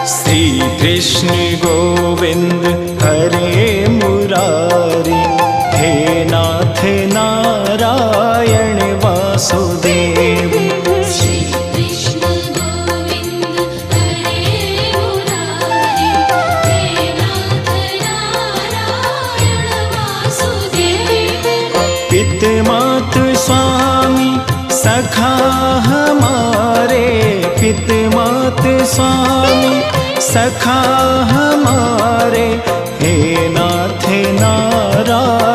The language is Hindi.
श्री कृष्ण गोविंद हरे मुरारी, हे नाथ नारायण वासुदेव। श्री कृष्ण गोविंद हरे मुरारी, हे नाथ नारायण वासुदेव। पित मात स्वामी सखा हमारे, पित मात स्वामी सखा हमारे, हे नाथ नारायण